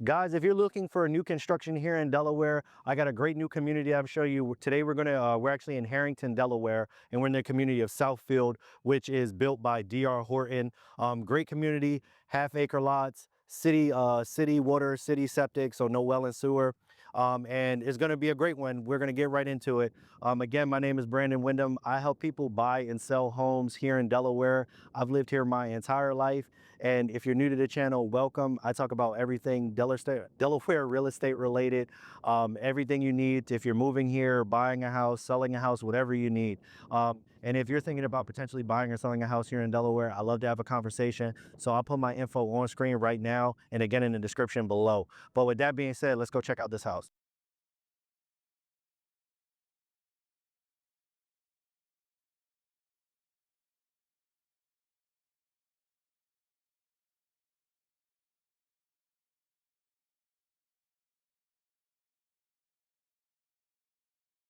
Guys, if you're looking for a new construction here in Delaware, I got a great new community I'll show you. Today we're actually in Harrington, Delaware, and we're in the community of Southfield, which is built by DR Horton. Great community, half-acre lots, city water, city septic, so no well and sewer. And it's going to be a great one. We're going to get right into it. Again, my name is Brandon Windom. I help people buy and sell homes here in Delaware. I've lived here my entire life. And if you're new to the channel, welcome. I talk about everything Delaware real estate related, everything you need if you're moving here, buying a house, selling a house, whatever you need. And if you're thinking about potentially buying or selling a house here in Delaware, I love to have a conversation. So I'll put my info on screen right now and again in the description below. But with that being said, let's go check out this house.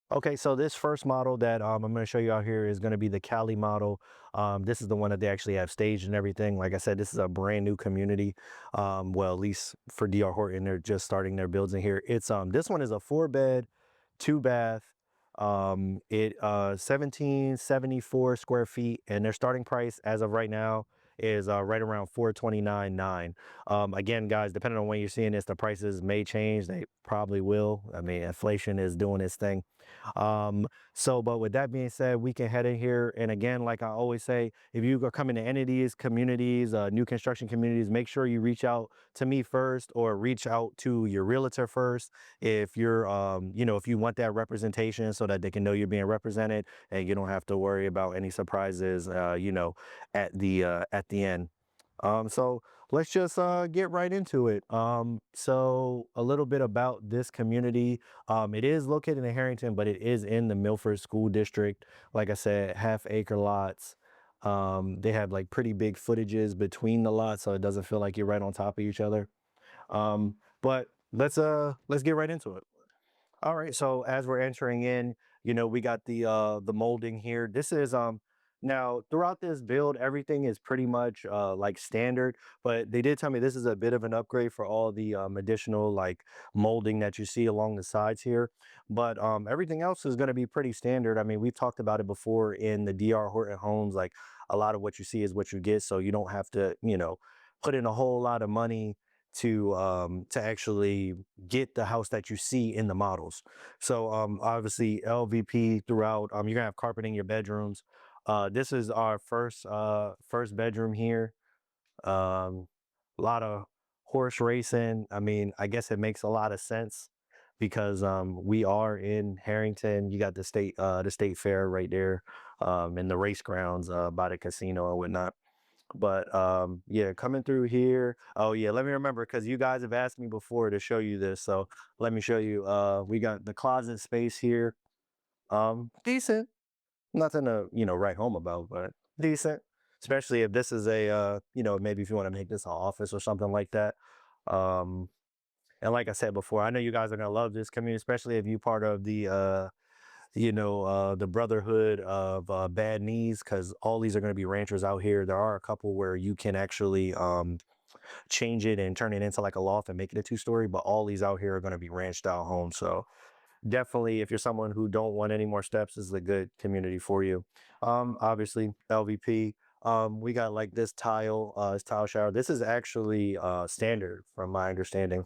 Okay, so this first model that I'm going to show you out here is going to be the Cali model. This is the one that they actually have staged and everything. Like I said, this is a brand new community. Well, at least for DR Horton, they're just starting their builds in here. It's this one is a 4-bed, 2-bath. 1774 square feet, and their starting price as of right now is right around 429.9. Again, guys, depending on when you're seeing this, the prices may change. They probably will. I mean, inflation is doing its thing. But with that being said, we can head in here. And again, like I always say, if you are coming to any of these communities, new construction communities, make sure you reach out to me first or reach out to your realtor first. If you're, if you want that representation so that they can know you're being represented and you don't have to worry about any surprises, at the end. So let's just get right into it. So a little bit about this community. It is located in Harrington, but it is in the Milford School District. Like I said, half-acre lots. They have like pretty big footages between the lots, so it doesn't feel like you're right on top of each other. But let's get right into it. All right, so as we're entering in, we got the molding here. This is now throughout this build, everything is pretty much like standard, but they did tell me this is a bit of an upgrade for all the additional like molding that you see along the sides here. But everything else is going to be pretty standard. I mean, we've talked about it before in the DR Horton homes, like a lot of what you see is what you get, so you don't have to, put in a whole lot of money to actually get the house that you see in the models. So obviously LVP throughout. You're gonna have carpeting in your bedrooms. This is our first bedroom here. A lot of horse racing. I mean, I guess it makes a lot of sense because we are in Harrington. You got the state fair right there, and the race grounds by the casino and whatnot. But yeah, coming through here. Oh yeah, let me remember because you guys have asked me before to show you this. So let me show you. We got the closet space here. Decent. Nothing to, write home about, but decent. Especially if this is a maybe if you want to make this an office or something like that. Um, and like I said before, I know you guys are gonna love this community, especially if you part of the brotherhood of bad knees, because all these are going to be ranchers out here. There are a couple where you can actually change it and turn it into like a loft and make it a 2-story, but all these out here are going to be ranch style homes. So definitely, if you're someone who don't want any more steps, this is a good community for you. Obviously LVP. We got like this tile shower. This is actually standard from my understanding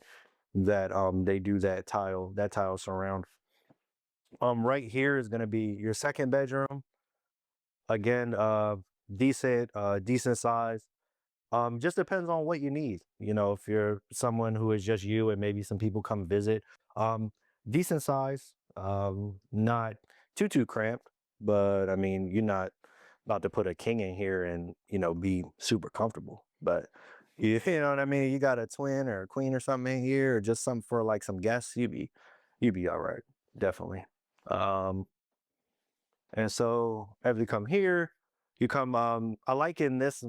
that they do that tile surround. Right here is going to be your second bedroom. Again, decent size. Just depends on what you need. If you're someone who is just you and maybe some people come visit, decent size, not too cramped, but I mean, you're not about to put a king in here and, be super comfortable. But you know what I mean? You got a twin or a queen or something in here, or just something for like some guests, you'd be all right. Definitely. Um, and so as you come here, you come, I like in this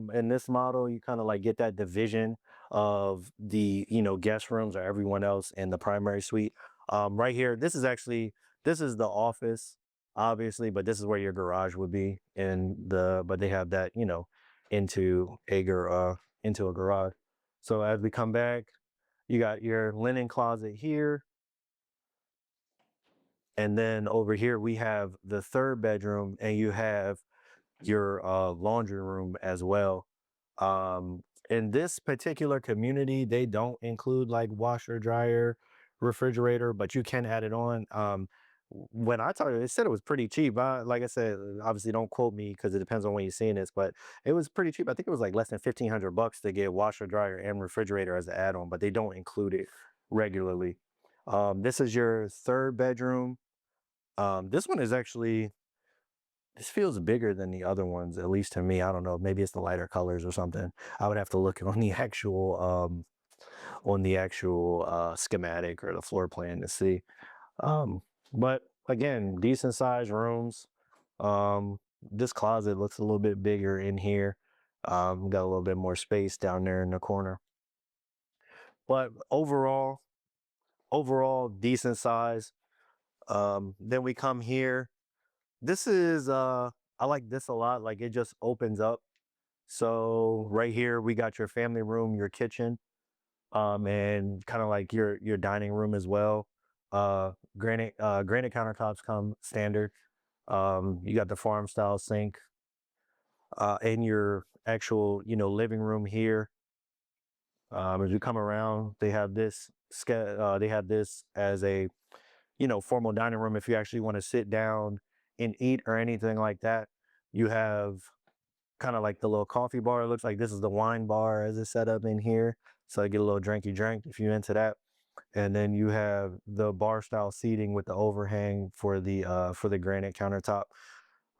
model, you kind of like get that division of the, guest rooms or everyone else in the primary suite. Right here, this is the office, obviously, but this is where your garage would be but they have that, into a garage. So as we come back, You got your linen closet here. And then over here, we have the third bedroom, and you have your laundry room as well. Um, in this particular community, they don't include like washer, dryer, refrigerator, but you can add it on. When I talked, it said it was pretty cheap. Like I said, obviously don't quote me because it depends on when you're seeing this, but it was pretty cheap. I think it was like less than $1,500 to get washer, dryer, and refrigerator as an add-on, but they don't include it regularly. This is your third bedroom. This one is actually, this feels bigger than the other ones, at least to me. I don't know. Maybe it's the lighter colors or something. I would have to look on the actual schematic or the floor plan to see. But again, decent sized rooms. This closet looks a little bit bigger in here. Got a little bit more space down there in the corner. But overall decent size. Then we come here. This is I like this a lot. Like it just opens up. So right here we got your family room, your kitchen, and kind of like your dining room as well. Granite countertops come standard. You got the farm style sink. In your actual, living room here. As you come around, they have this as a, formal dining room if you actually want to sit down and eat or anything like that. You have kind of like the little coffee bar. It looks like this is the wine bar as it's set up in here. So I get a little drinky drink if you're into that. And then you have the bar style seating with the overhang for the granite countertop.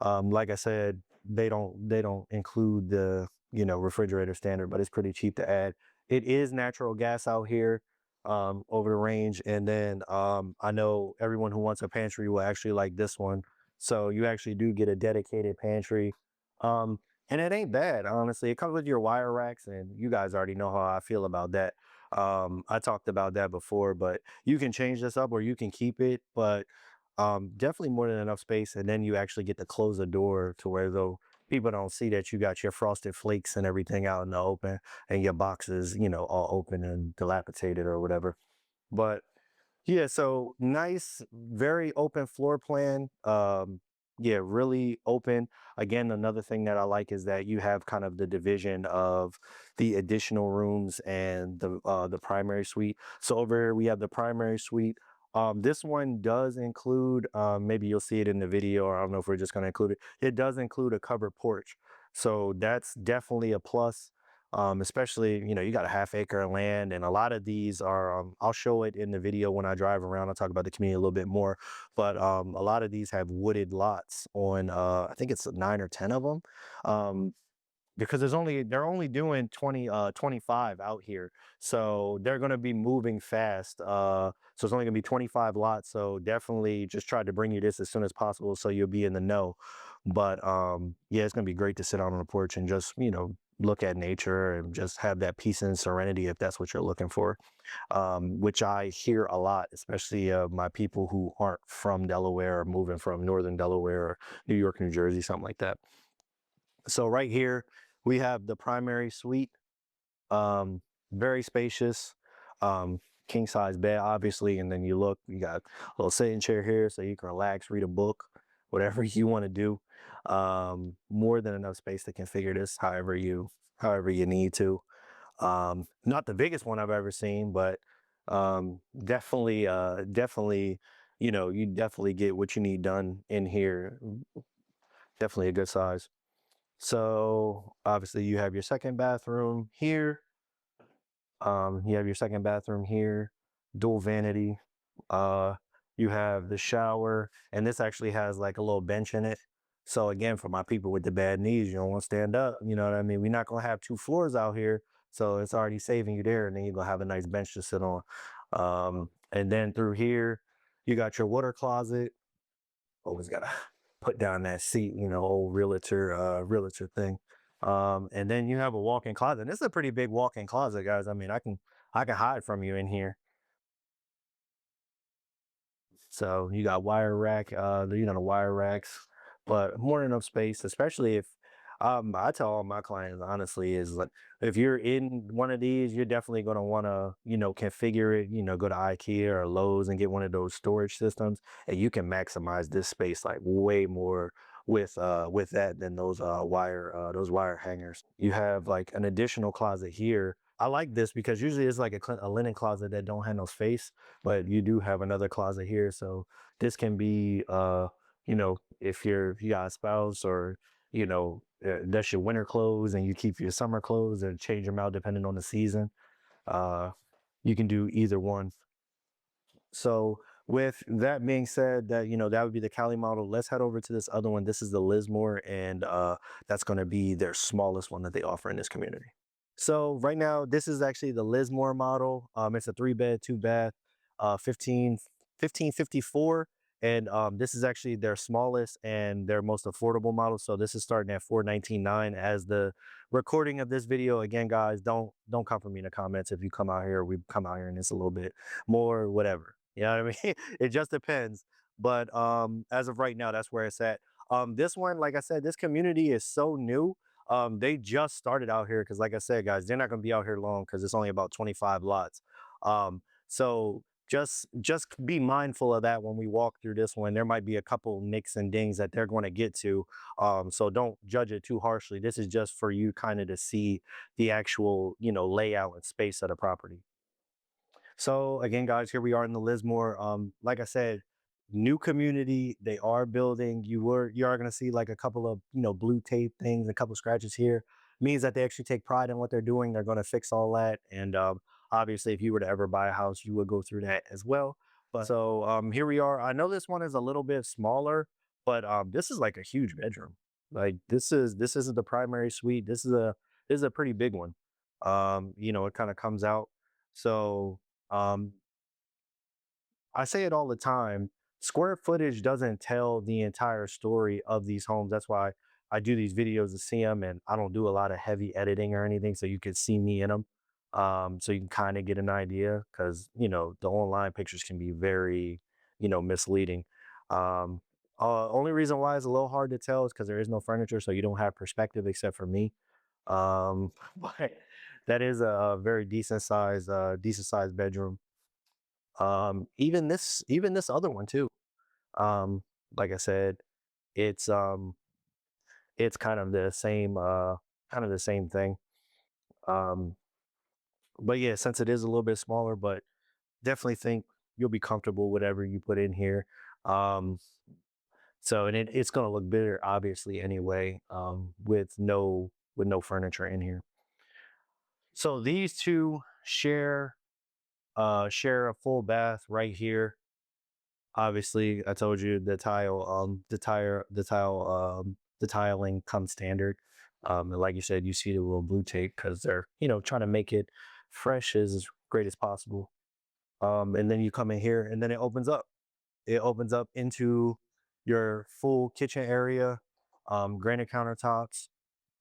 Like I said, they don't include the refrigerator standard, but it's pretty cheap to add. It is natural gas out here over the range, and then I know everyone who wants a pantry will actually like this one. So you actually do get a dedicated pantry, um, and it ain't bad honestly. It comes with your wire racks, and you guys already know how I feel about that. I talked about that before, but you can change this up or you can keep it, but definitely more than enough space. And then you actually get to close the door to where though people don't see that you got your frosted flakes and everything out in the open and your boxes, all open and dilapidated or whatever. But yeah, so nice, very open floor plan. Yeah, really open. Again, another thing that I like is that you have kind of the division of the additional rooms and the primary suite. So over here we have the primary suite. This one does include, maybe you'll see it in the video, or I don't know if we're just going to include it. It does include a covered porch. So that's definitely a plus. Especially, you got a half acre of land, and a lot of these are, I'll show it in the video when I drive around. I'll talk about the community a little bit more, but a lot of these have wooded lots on, I think it's 9 or 10 of them. Because they're only doing 25 out here. So they're going to be moving fast. So it's only going to be 25 lots. So definitely just try to bring you this as soon as possible so you'll be in the know. But yeah, it's going to be great to sit out on the porch and just, look at nature and just have that peace and serenity if that's what you're looking for. Which I hear a lot, especially my people who aren't from Delaware or moving from northern Delaware or New York, New Jersey, something like that. So right here, we have the primary suite, um, very spacious, king size bed, obviously. And then you got a little sitting chair here so you can relax, read a book, whatever you want to do. More than enough space to configure this however you need to. Not the biggest one I've ever seen, but definitely, you definitely get what you need done in here. Definitely a good size. So obviously you have your second bathroom here. You have your second bathroom here, dual vanity. Uh, you have the shower, and this actually has like a little bench in it. So again, for my people with the bad knees, you don't want to stand up. You know what I mean? We're not gonna have 2 floors out here, so it's already saving you there, and then you're gonna have a nice bench to sit on. And then through here, you got your water closet. Always gotta put down that seat, old realtor thing. And then you have a walk-in closet. And this is a pretty big walk-in closet, guys. I mean, I can hide from you in here. So you got wire rack, the wire racks, but more than enough space, especially if I tell all my clients honestly is like if you're in one of these, you're definitely gonna wanna, configure it, go to IKEA or Lowe's and get one of those storage systems, and you can maximize this space like way more with that than those wire hangers. You have like an additional closet here. I like this because usually it's like a linen closet that don't have no space, but you do have another closet here. So this can be if you got a spouse or that's your winter clothes and you keep your summer clothes and change them out depending on the season. Uh, you can do either one. So with that being said, that would be the Cali model. Let's head over to this other one. This is the Lismore, and that's going to be their smallest one that they offer in this community. So right now, this is actually the Lismore model. It's a 3-bed, 2-bath, 1554. And this is actually their smallest and their most affordable model. So this is starting at 419.9 as the recording of this video. Again, guys, don't come for me in the comments if you come out here. We come out here and it's a little bit more, whatever. You know what I mean? It just depends. But as of right now, that's where it's at. This one, like I said, this community is so new. They just started out here because, like I said, guys, they're not going to be out here long because it's only about 25 lots. So just be mindful of that when we walk through this one. There might be a couple nicks and dings that they're going to get to. So don't judge it too harshly. This is just for you kind of to see the actual, layout and space of the property. So again, guys, here we are in the Lismore. Like I said, new community. They are building. You are going to see like a couple of blue tape things, a couple scratches here. Means that they actually take pride in what they're doing. They're going to fix all that. And obviously, if you were to ever buy a house, you would go through that as well. But so here we are. I know this one is a little bit smaller, but this is like a huge bedroom. Like this isn't the primary suite. This is a pretty big one. It kind of comes out. So um, I say it all the time. Square footage doesn't tell the entire story of these homes. That's why I do these videos to see them, and I don't do a lot of heavy editing or anything, so you can see me in them. So you can kind of get an idea because the online pictures can be very misleading. Um, Only reason why it's a little hard to tell is because there is no furniture, so you don't have perspective except for me. But that is a very decent sized bedroom. Even this other one too. Um, like I said, it's um it's kind of the same thing. Um, but yeah, since it is a little bit smaller, but definitely think you'll be comfortable whatever you put in here. Um, so and it's gonna look better obviously anyway, with no furniture in here. So these two share a full bath right here. Obviously, I told you the tiling comes standard. And like you said, you see the little blue tape because they're, trying to make it fresh as great as possible. And then you come in here and then it opens up. It opens up into your full kitchen area, granite countertops.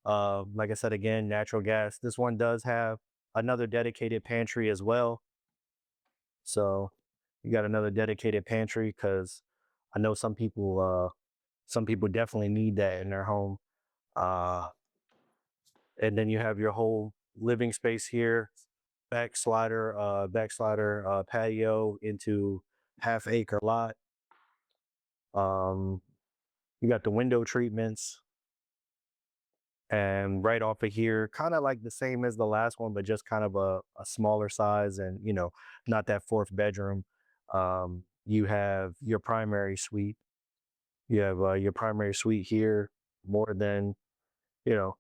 Like I said, again, natural gas. This one does have another dedicated pantry as well. So you got another dedicated pantry because I know some people definitely need that in their home. Uh, and then you have your whole living space here, backslider patio into half-acre lot. Um, you got the window treatments, and right off of here, kind of like the same as the last one, but just kind of a smaller size and not that fourth bedroom. You have your primary suite. You have your primary suite here, more than you know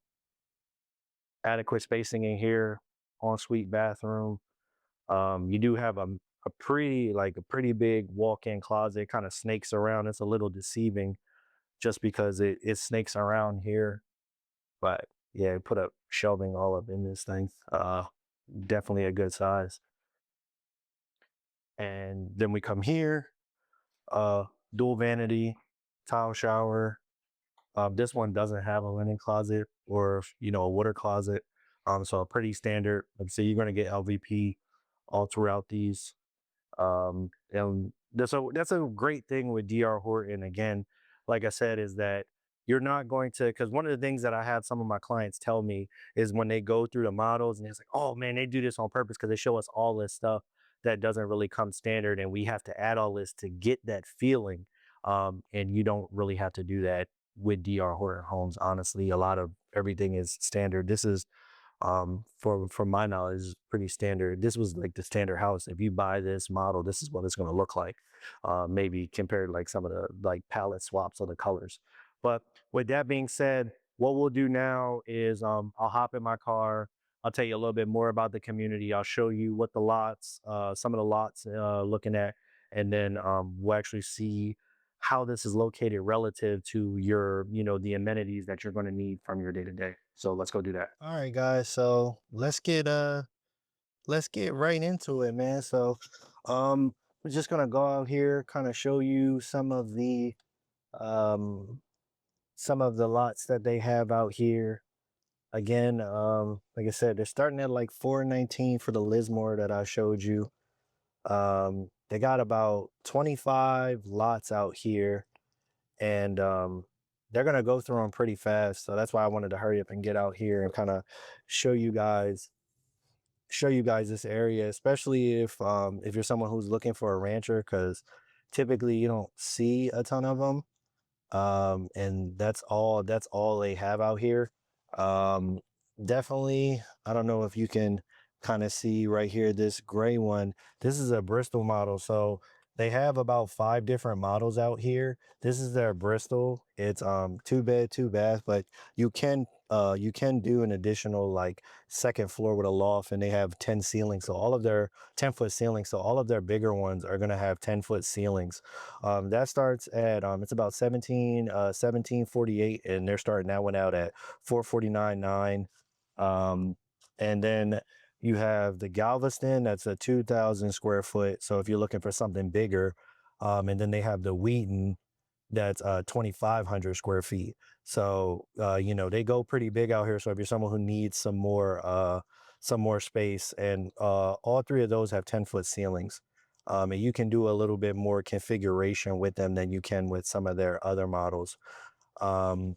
adequate spacing in here, ensuite bathroom. You do have a pretty big walk-in closet, kind of snakes around. It's a little deceiving just because it snakes around here. But yeah, put up shelving all up in this thing. Definitely a good size. And then we come here, uh, dual vanity, tile shower. This one doesn't have a linen closet or a water closet. So pretty standard. Like I say, you're gonna get LVP all throughout these. And that's a great thing with DR Horton. Again, like I said, is that you're not going to, because one of the things that I had some of my clients tell me is when they go through the models and it's like, oh man, they do this on purpose because they show us all this stuff that doesn't really come standard, and we have to add all this to get that feeling. And you don't really have to do that with DR Horton homes. Honestly, a lot of everything is standard. This is from my knowledge, is pretty standard. This was like the standard house. If you buy this model, this is what it's going to look like. Maybe compared to like some of the like palette swaps of the colors. But with that being said, what we'll do now is I'll hop in my car. I'll tell you a little bit more about the community. I'll show you what the lots, some of the lots looking at, and then we'll actually see how this is located relative to your, the amenities that you're going to need from your day to day. So let's go do that. All right, guys. So let's get right into it, man. So we're just gonna go out here, kind of show you um some of the lots that they have out here. Again, like I said, they're starting at like 419 for the Lismore that I showed you. They got about 25 lots out here, and they're gonna go through them pretty fast. So that's why I wanted to hurry up and get out here and kind of show you guys show you guys this area, especially if you're someone who's looking for a rancher, because typically you don't see a ton of them, and that's all they have out here. um Definitely, I don't know if you can kind of see right here, this gray one. This is a Bristol model, so they have about 5 different models out here. This is their Bristol. It's 2 bed 2 bath, but you can do an additional like second floor with a loft, and they have 10 ceilings, so all of their 10-foot ceilings, so all of their bigger ones are going to have 10-foot ceilings. That starts at it's about 1748, and they're starting that one out at 449.9. And then you have the Galveston, that's a 2,000 square foot, so if you're looking for something bigger. And then they have the Wheaton, that's 2,500 square feet. So they go pretty big out here. So if you're someone who needs some more space, and all three of those have 10-foot ceilings. And you can do a little bit more configuration with them than you can with some of their other models. Um,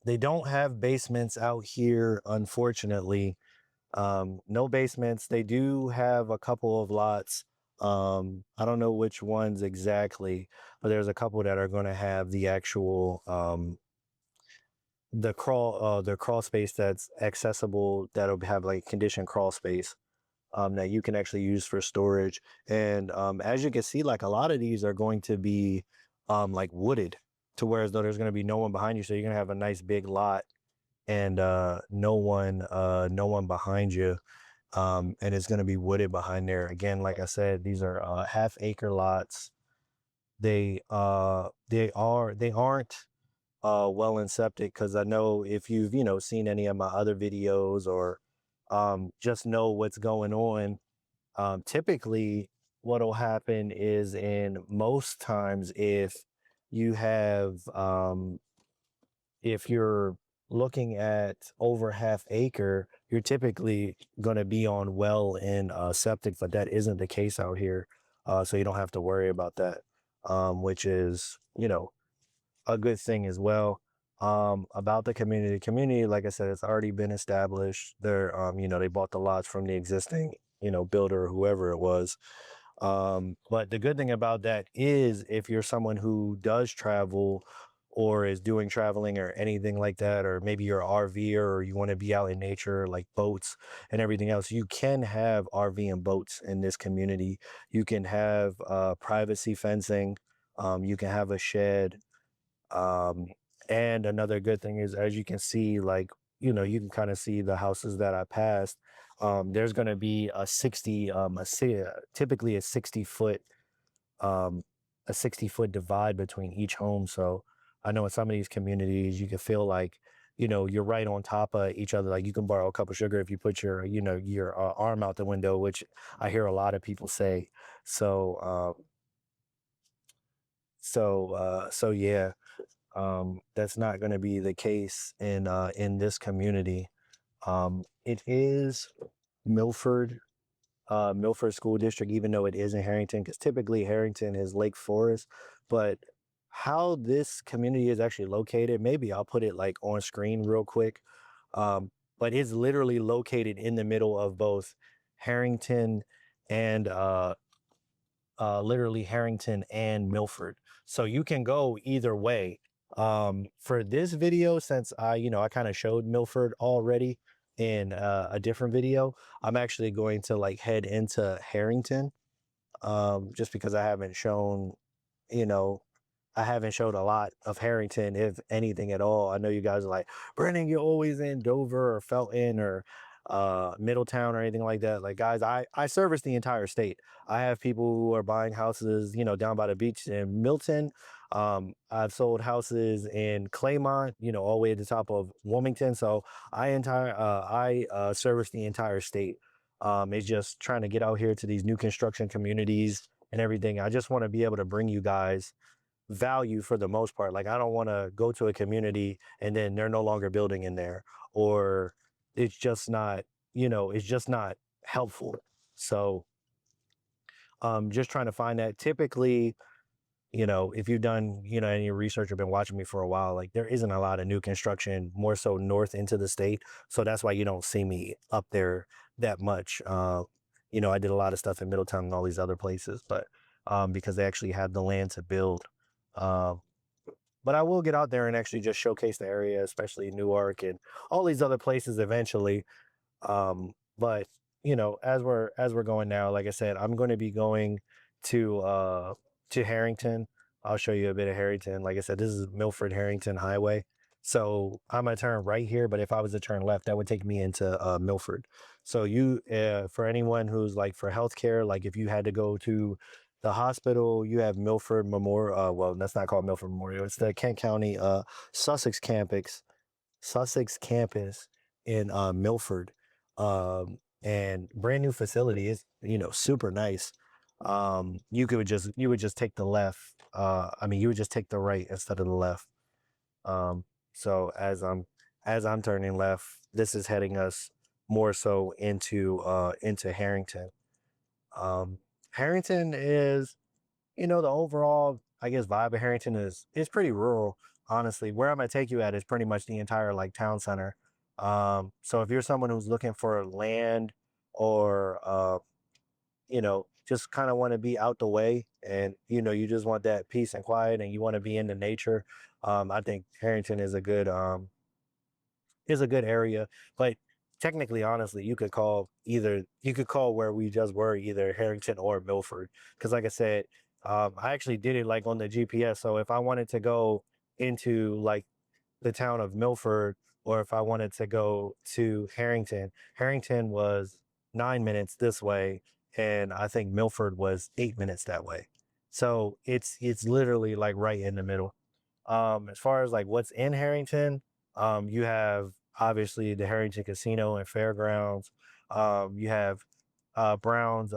they don't have basements out here, unfortunately. No basements. They do have a couple of lots. I don't know which ones exactly, but there's a couple that are going to have the actual the crawl space that's accessible, that'll have like conditioned crawl space that you can actually use for storage. And as you can see, like a lot of these are going to be like wooded, to where as though there's going to be no one behind you, so you're going to have a nice big lot, and no one behind you. And it's going to be wooded behind there. Again, like I said, these are half-acre lots. They aren't well in septic, because I know if you've seen any of my other videos, or just know what's going on. Typically what'll happen is, in most times, you have if you're looking at over half acre, you're typically going to be on well and septic, but that isn't the case out here. So you don't have to worry about that, which is, a good thing as well. About the community, like I said, it's already been established. They bought the lots from the existing, builder or whoever it was. But the good thing about that is, if you're someone who does travel, or is doing traveling or anything like that, or maybe you're an RVer, or you want to be out in nature, like boats and everything else, you can have RV and boats in this community. You can have privacy fencing. You can have a shed. Um, and another good thing is, as you can see, like, you can kind of see the houses that I passed. There's going to be typically um, a 60-foot divide between each home. So I know in some of these communities, you can feel like, you're right on top of each other. Like, you can borrow a cup of sugar if you put your arm out the window, which I hear a lot of people say. So, yeah, that's not going to be the case in this community. It is Milford, Milford School District, even though it is in Harrington, because typically Harrington is Lake Forest, but how this community is actually located, maybe I'll put it like on screen real quick. Um, but it's literally located in the middle of both Harrington and literally Harrington and Milford. So you can go either way. For this video, since I kind of showed Milford already in a different video, I'm actually going to like head into Harrington, just because I haven't shown, you know, I haven't showed a lot of Harrington, if anything at all. I know you guys are like, Brennan, you're always in Dover or Felton or Middletown or anything like that. Like, guys, I service the entire state. I have people who are buying houses, down by the beach in Milton. I've sold houses in Claymont, all the way at the top of Wilmington. So I service the entire state. It's just trying to get out here to these new construction communities and everything. I just want to be able to bring you guys value for the most part. Like, I don't want to go to a community and then they're no longer building in there, or it's just not, it's just not helpful. So just trying to find that. Typically, if you've done, any research or been watching me for a while, like there isn't a lot of new construction, more so north into the state. So that's why you don't see me up there that much. I did a lot of stuff in Middletown and all these other places, but because they actually had the land to build. Um, but I will get out there and actually just showcase the area, especially Newark and all these other places eventually. But as we're going now, like I said, I'm going to be going to Harrington. I'll show you a bit of Harrington. Like I said, this is Milford Harrington Highway. So I'm gonna turn right here, but if I was to turn left, that would take me into Milford. So for anyone who's like for healthcare, like if you had to go to the hospital, you have Milford Memorial. Well, that's not called Milford Memorial. It's the Kent County Sussex campus Sussex campus in Milford, and brand new facility is super nice. You would just take the left. You would just take the right instead of the left. So as I'm turning left, this is heading us more so into Harrington. Harrington is, the overall, I guess, vibe of Harrington is pretty rural, honestly. Where I'm gonna take you at is pretty much the entire like town center. So if you're someone who's looking for land, or just kind of want to be out the way, and you just want that peace and quiet and you want to be in the nature, I think Harrington is a good area. But technically, honestly, you could call where we just were either Harrington or Milford, because like I said, I actually did it like on the GPS. So if I wanted to go into like the town of Milford, or if I wanted to go to Harrington was 9 minutes this way, and I think Milford was 8 minutes that way. So it's literally like right in the middle. As far as like what's in Harrington, you have obviously the Harrington Casino and Fairgrounds. You have Browns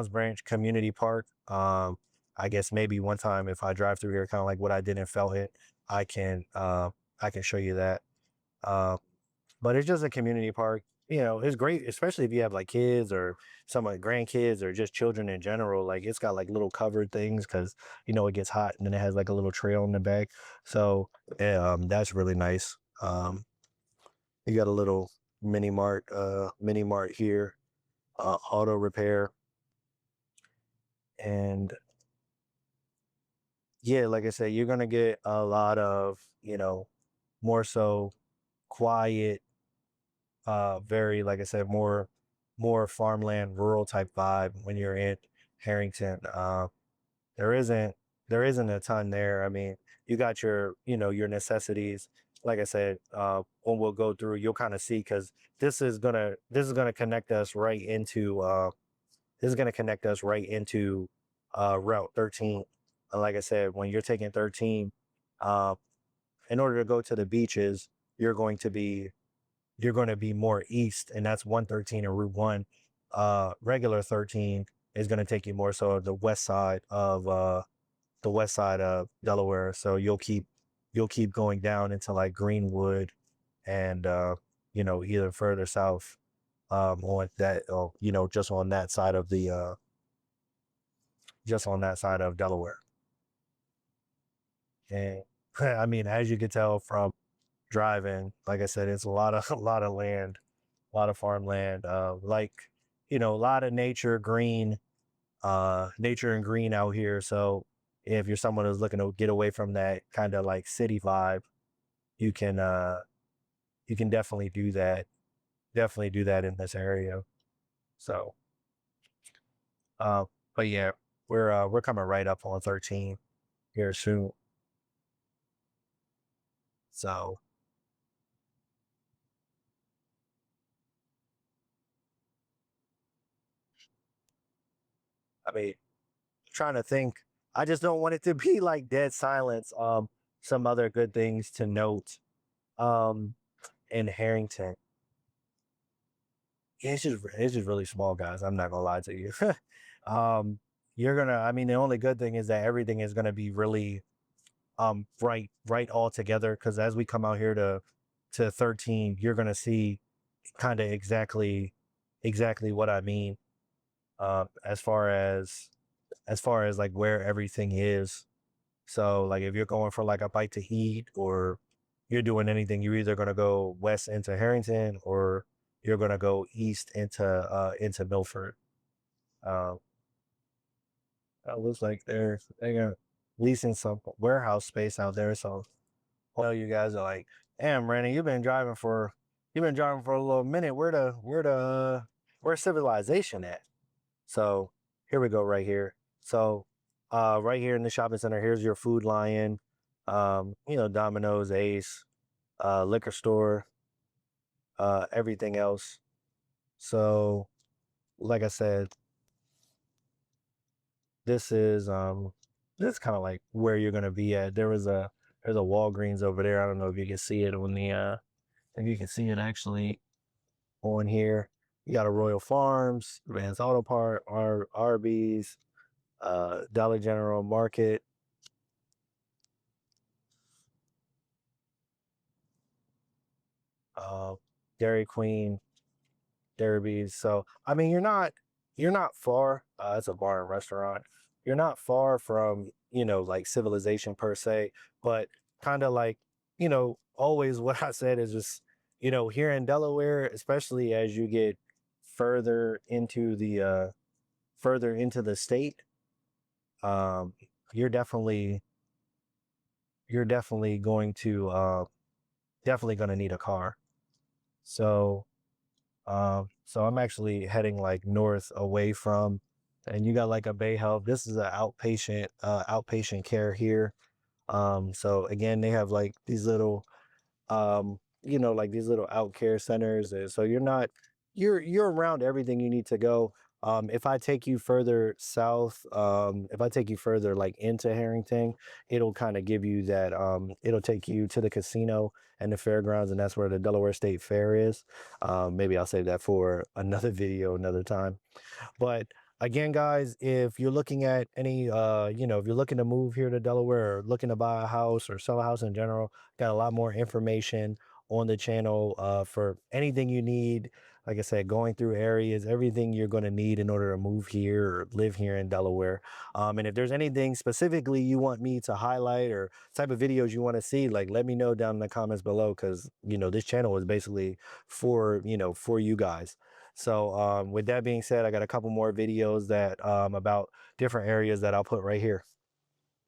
Branch Community Park. I guess maybe one time if I drive through here, kind of like what I did in Felton, I can uh, I can show you that. Uh, but it's just a community park. It's great, especially if you have like kids or some like grandkids or just children in general. Like it's got like little covered things because it gets hot, and then it has like a little trail in the back. So that's really nice. You got a little mini mart here, auto repair, and yeah, like I said, you're gonna get a lot of more so quiet, very, like I said, more farmland, rural type vibe when you're in Harrington. There isn't there isn't a ton there. I mean, you got your necessities. Like I said, when we'll go through, you'll kind of see, because this is gonna connect us right into Route 13. And like I said, when you're taking 13, uh, in order to go to the beaches, you're going to be you're going to be more east, and that's 113 and Route 1. Regular 13 is going to take you more so the west side of Delaware. So you'll keep going down into like Greenwood, and either further south, on that, or just on that side of Delaware. And I mean, as you can tell from driving, like I said, it's a lot of a lot of land, a lot of farmland, like a lot of nature and green out here. So if you're someone who's looking to get away from that kind of like city vibe, you can uh you can definitely do that. Definitely do that in this area. So uh but yeah, we're coming right up on 13 here soon. So I mean, trying to think. I just don't want it to be like dead silence. Some other good things to note. Um, in Harrington, yeah, it's just really small, guys. I'm not gonna lie to you. um, you're gonna. I mean, the only good thing is that everything is gonna be really right all together. Because as we come out here to 13, you're gonna see kind of exactly what I mean. As far as like where everything is. So like if you're going for like a bite to eat or you're doing anything, you're either gonna go west into Harrington or you're gonna go east into Milford. Um, it looks like they're leasing some warehouse space out there. So I know you guys are like, damn, Randy, you've been driving for a little minute. Where's civilization at? So here we go right here. So right here in the shopping center, here's your Food Lion, Domino's, Ace, liquor store, everything else. So like I said, this is this is kind of like where you're gonna be at. There's a Walgreens over there. I don't know if you can see it on the if you can see it actually on here. You got a Royal Farms, Vance Auto Part, Arby's, Dollar General Market, uh, Dairy Queen, Derby's. So I mean, you're not far. It's a bar and restaurant. You're not far from like civilization per se, but kind of like always what I said is just here in Delaware, especially as you get further into the state, um, you're definitely definitely going to need a car. So so I'm actually heading like north away from, and you got like a Bay Health. This is an outpatient care here. So again, they have like these little like these little out care centers. And so you're around everything you need to go. If I take you further south, if I take you further like into Harrington, it'll kind of give you that, it'll take you to the casino and the fairgrounds, and that's where the Delaware State Fair is. Maybe I'll save that for another video another time. But again, guys, if you're looking at if you're looking to move here to Delaware or looking to buy a house or sell a house in general, got a lot more information on the channel for anything you need. Like I said, going through areas, everything you're going to need in order to move here or live here in Delaware. And if there's anything specifically you want me to highlight or type of videos you want to see, like let me know down in the comments below, because this channel is basically for you guys. So with that being said, I got a couple more videos that about different areas that I'll put right here.